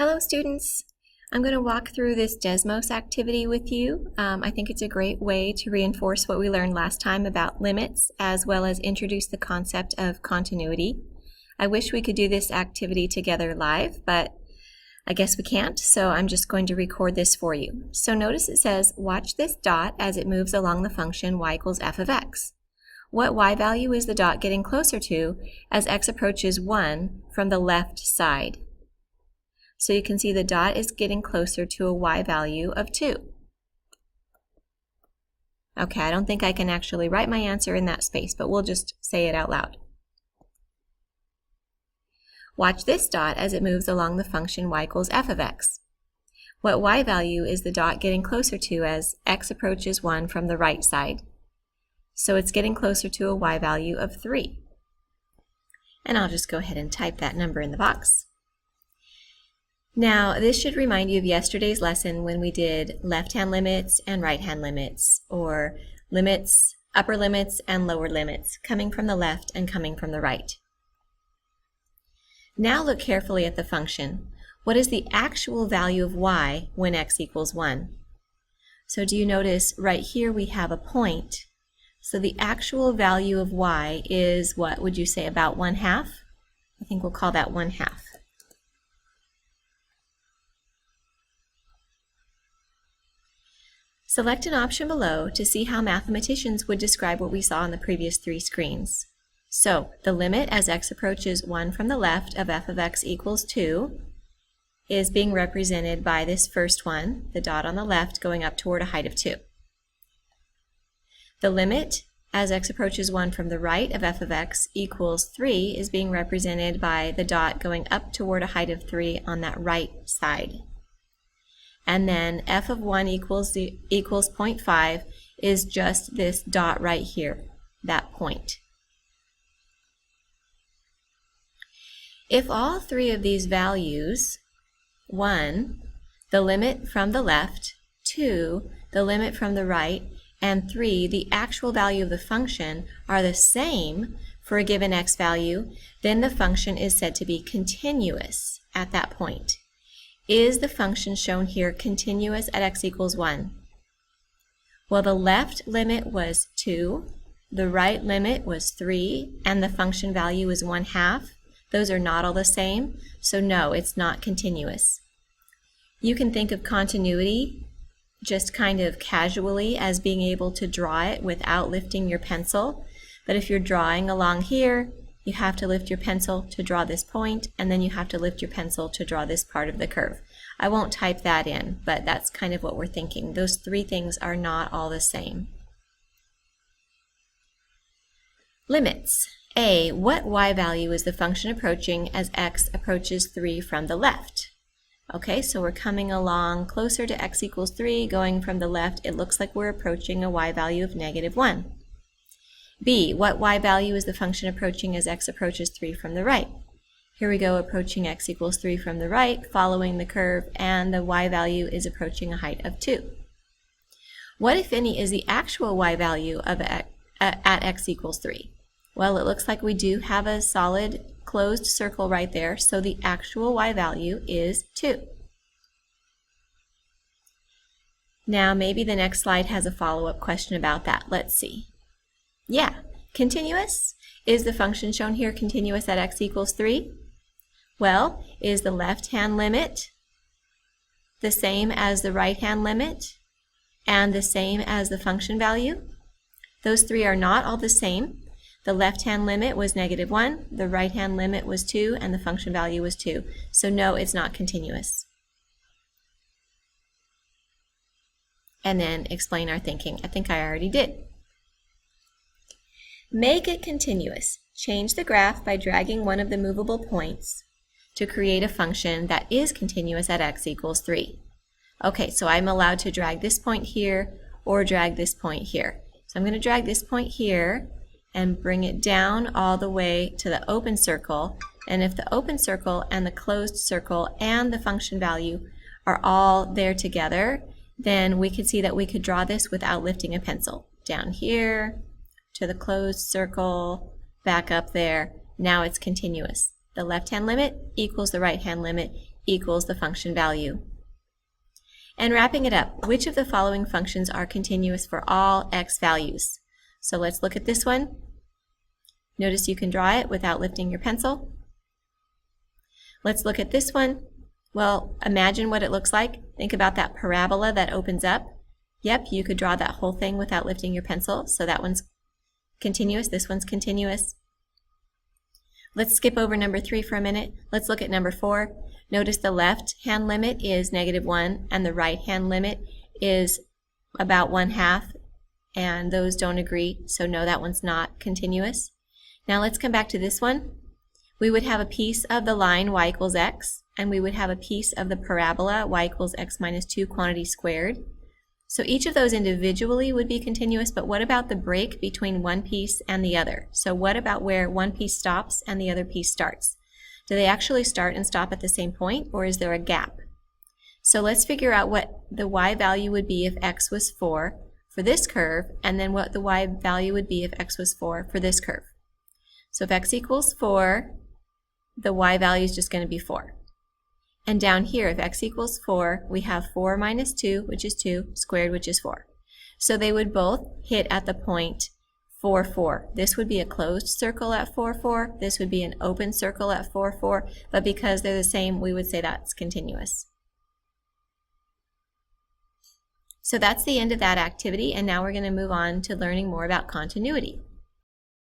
Hello students! I'm going to walk through this desmos activity with you. I think it's a great way to reinforce what we learned last time about limits as well as introduce the concept of continuity. I wish we could do this activity together live, but I guess we can't, so I'm just going to record this for you. So notice it says, watch this dot as it moves along the function y equals f of x. What y value is the dot getting closer to as x approaches 1 from the left side? So you can see the dot is getting closer to a y value of 2. Okay, I don't think I can actually write my answer in that space, but we'll just say it out loud. Watch this dot as it moves along the function y equals f of x. What y value is the dot getting closer to as x approaches 1 from the right side? So it's getting closer to a y value of 3. And I'll just go ahead and type that number in the box. Now, this should remind you of yesterday's lesson when we did left-hand limits and right-hand limits, or limits, upper limits and lower limits, coming from the left and coming from the right. Now look carefully at the function. What is the actual value of y when x equals 1? So do you notice right here we have a point? So the actual value of y is, what would you say, about 1/2? I think we'll call that 1/2. Select an option below to see how mathematicians would describe what we saw on the previous 3 screens. So, the limit as x approaches 1 from the left of f of x equals 2 is being represented by this first one, the dot on the left, going up toward a height of 2. The limit as x approaches 1 from the right of f of x equals 3 is being represented by the dot going up toward a height of 3 on that right side. And then f of 1 equals 0.5 is just this dot right here, that point. If all 3 of these values, 1, the limit from the left, 2, the limit from the right, and 3, the actual value of the function, are the same for a given x value, then the function is said to be continuous at that point. Is the function shown here continuous at x equals 1? Well, the left limit was 2, the right limit was 3, and the function value is 1/2. Those are not all the same, so no, it's not continuous. You can think of continuity just kind of casually as being able to draw it without lifting your pencil, but if you're drawing along here, you have to lift your pencil to draw this point, and then you have to lift your pencil to draw this part of the curve. I won't type that in, but that's kind of what we're thinking. Those 3 things are not all the same. Limits. A, what y value is the function approaching as x approaches 3 from the left? Okay, so we're coming along closer to x equals 3, going from the left. It looks like we're approaching a y value of -1. B, what y value is the function approaching as x approaches 3 from the right? Here we go, approaching x equals 3 from the right, following the curve, and the y value is approaching a height of 2. What, if any, is the actual y value of at x equals 3? Well, it looks like we do have a solid closed circle right there, so the actual y value is 2. Now, maybe the next slide has a follow-up question about that. Let's see. Yeah, continuous? Is the function shown here continuous at x equals 3? Well, is the left-hand limit the same as the right-hand limit and the same as the function value? Those 3 are not all the same. The left-hand limit was -1, the right-hand limit was 2, and the function value was 2. So no, it's not continuous. And then explain our thinking. I think I already did. Make it continuous. Change the graph by dragging one of the movable points to create a function that is continuous at x equals 3. Okay, so I'm allowed to drag this point here or drag this point here. So I'm going to drag this point here and bring it down all the way to the open circle. And if the open circle and the closed circle and the function value are all there together, then we could see that we could draw this without lifting a pencil. Down here, to the closed circle, back up there. Now it's continuous. The left-hand limit equals the right-hand limit equals the function value. And wrapping it up, which of the following functions are continuous for all x values? So let's look at this one. Notice you can draw it without lifting your pencil. Let's look at this one. Well, imagine what it looks like. Think about that parabola that opens up. Yep, you could draw that whole thing without lifting your pencil. So that one's continuous, this one's continuous. Let's skip over number 3 for a minute. Let's look at number 4. Notice the left hand limit is -1 and the right hand limit is about 1/2, and those don't agree, so no, that one's not continuous. Now let's come back to this one. We would have a piece of the line y equals x, and we would have a piece of the parabola y equals x minus 2 quantity squared. So each of those individually would be continuous, but what about the break between one piece and the other? So what about where one piece stops and the other piece starts? Do they actually start and stop at the same point, or is there a gap? So let's figure out what the y value would be if x was 4 for this curve, and then what the y value would be if x was 4 for this curve. So if x equals 4, the y value is just going to be 4. And down here, if x equals 4, we have 4 minus 2, which is 2, squared, which is 4. So they would both hit at the point 4, 4. This would be a closed circle at 4, 4. This would be an open circle at 4, 4. But because they're the same, we would say that's continuous. So that's the end of that activity, and now we're going to move on to learning more about continuity.